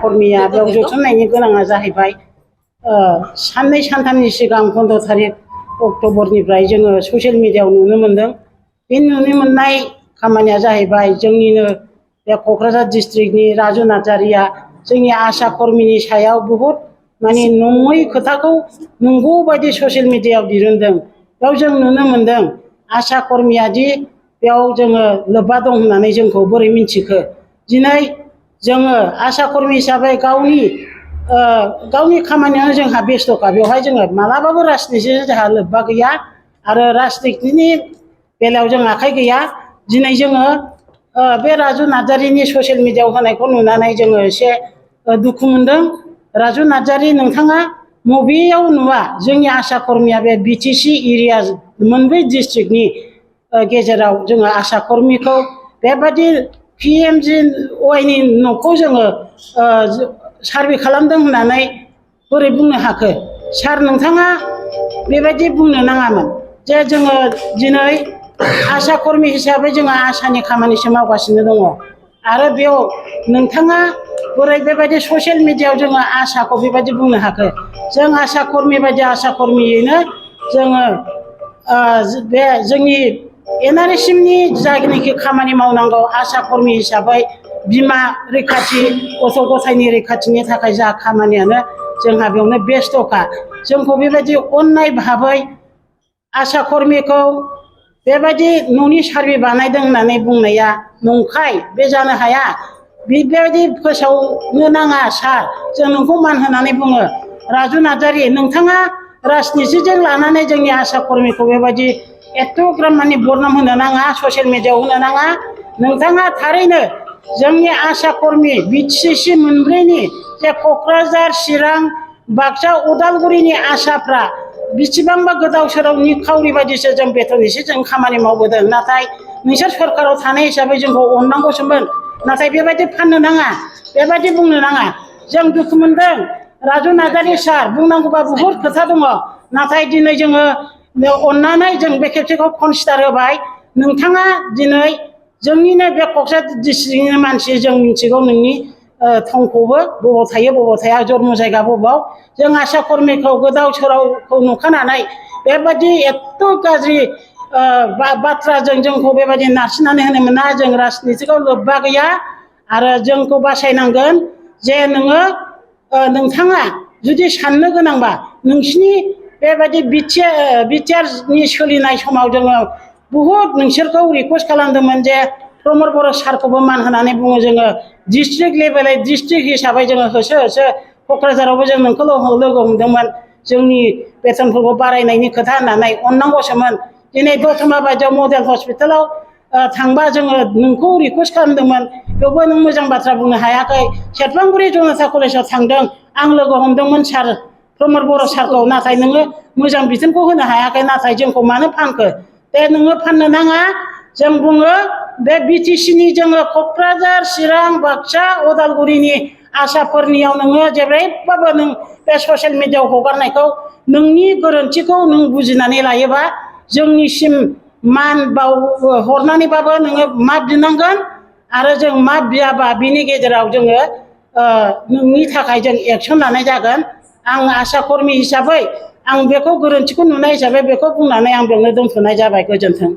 कर्मिया बेयाव जथुमनायनि गोनाङा जाहैबाय साननै सानथामनि सिगां 15 तारिख अक्ट'बरनिफ्राय जोङो ससियेल मिडियायाव नुनो मोन्दों। बे नुनो मोननाय खामानिया जाहैबाय जोंनिनो बे क'क्राझार डिस्ट्रिक्टनि राजु नार्जारिया जोंनि आशा कर्मिनि सायाव बहुद माने नङै खोथाखौ नंगौ बायदि ससियेल मिडियायाव दिरुनदों। बेयाव जों नुनो मोन्दों आशा कर्मिया दि बेयाव जोङो लोब्बा दं होननानै जोंखौ बोरै मिन्थिखो। दिनै जोङो आशा कर्मि हिसाबै गावनि खामानियावनो जोंहा बेस्थ'खा। बेवहाय जोङो मालाबाबो राजनितिजों जोंहा लोब्बा गैया आरो राजनितिनि बेलायाव जों आखाइ गैया। दिनै जोङो बे राजु नार्जारिनि ससियेल मिडियायाव होनायखौ नुनानै जोङो एसे दुखु मोनदों। राजु नार्जारि नोंथाङा बबेयाव नुवा जोंनि आशा कर्मिया बे बिटिसि एरिया मोनब्रै डिस्ट्रिक्टनि गेजेराव जोङो आशा कर्मिखौ बेबादि PMGY नि न'खौ जोङो सार्भे खालामदों होननानै बोरै बुंनो हाखो। सार नोंथाङा बेबायदि बुंनो नाङामोन जे जोङो दिनै आशा कर्मि हिसाबै जोङो आशानि खामानिसो मावगासिनो दङ आरो बेयाव नोंथाङा बोरै बेबायदि ससियेल मिडियायाव जोङो आशाखौ बेबायदि बुंनो हाखो। जों आशा कर्मि बायदि आशा कर्मियैनो जोङो बे जोंनि NRSM नि जायनाखि खामानि मावनांगौ आशा कर्मि हिसाबै बिमा रैखाथि गथ' गथायनि रैखाथिनि थाखाय जा खामानियानो जोंहा बेयावनो बेस्थ'खा। जोंखौ बेबायदि अननाय भाबै आशा कर्मिखौ बेबायदि न'नि सार्भे बानायदों होननानै बुंनाया नंखाय। बे जानो हाया। बेबायदि फोसावनो नाङा सार। जों नोंखौ मान होनानै बुङो राजु नार्जारि नोंथाङा राजनितिजों लानानै जोंनि आशा कर्मिखौ बेबायदि एथ'ग्राम माने बदनाम होनो नाङा ससियेल मिडियायाव होनो नाङा। नोंथाङा थारैनो जोंनि आशा कर्मि बिटिसि मोनब्रैनि जे क'क्राझार चिरां बाक्सा उदालगुरिनि आशाफ्रा बेसेबांबा गोदाव सोराव निखावरि बायदिसो जों बेथन एसे जों खामानि मावबोदों। नाथाय नोंसोर सरकाराव थानाय हिसाबै जोंखौ अननांगौसोमोन। नाथाय बेबायदि फाननो नाङा बेबायदि बुंनो नाङा। जों दुखु मोनदों राजु नार्जारि सार बुंनांगौबा बहुद खोथा दङ। नाथाय दिनै जोङो अननानै जों बे खेबसेखौ कनसिडार होबाय। नोंथाङा दिनै जोंनिनो बे क'क्राझार डिस्ट्रिक्टनि मानसि जों मिथिगौ नोंनि थंखौबो बबाव थायो बबाव थाया जन्म जायगा बबाव। जों आशा कर्मिखौ गोदाव सोरावखौ नुखानानै बेबायदि एथ' गाज्रि बाथ्राजों जोंखौ बेबायदि नारसिननानै होनो मोना। जों राजनितिखौ लोब्बा गैया आरो जोंखौ बासायनांगोन जे नोंथाङा जुदि साननो गोनांबा नोंसिनि बेबायदि बिटिआरनि सोलिनाय समाव जोङो बहुद नोंसोरखौ रिकुवेस्ट खालामदोंमोन जे प्रमद बर' सारखौबो मान होनानै बुङो जोङो डिस्ट्रिक्ट लेभेलै डिस्ट्रिक्ट हिसाबै जोङो होसो क'क्राझारावबो जों नोंखौ लोगो हमदोंमोन जोंनि बेथनफोरखौ बारायनायनि खोथा होननानै अननांगौसोमोन। दिनै दतमा बायदियाव मडेल हस्पिटालाव थांबा जोङो नोंखौ रिकुवेस्ट खालामदोंमोन बेवबो नों मोजां बाथ्रा बुंनो हायाखै। सेरफांगुरि जनता कलेजाव थांदों आं लोगो हमदोंमोन सार प्रमद बर' सारखौ। नाथाय नोङो मोजां बिथोनखौ होनो हायाखै। नाथाय जोंखौ मानो फानखो। दे नोङो फाननो नाङा। जों बुङो बे बिटिसिनि जोङो क'क्राझार चिरां बाक्सा उदालगुरिनि आशाफोरनियाव नोङो जेरैबाबो नों बे ससियेल मिडियायाव हगारनायखौ नोंनि गोरोन्थिखौ नों बुजिनानै लायोबा जोंनिसिम मान हरनानैबाबो नोङो माफ बिनांगोन। आरो जों माफ बियाबा बिनि गेजेराव जोङो नोंनि थाखाय जों एक्सन लानाय जागोन। आं आशा कर्मि हिसाबै आं बेखौ गोरोन्थिखौ नुनाय हिसाबै बेखौ बुंनानै आं बेयावनो दोनथ'नाय जाबाय। गोजोन्थों।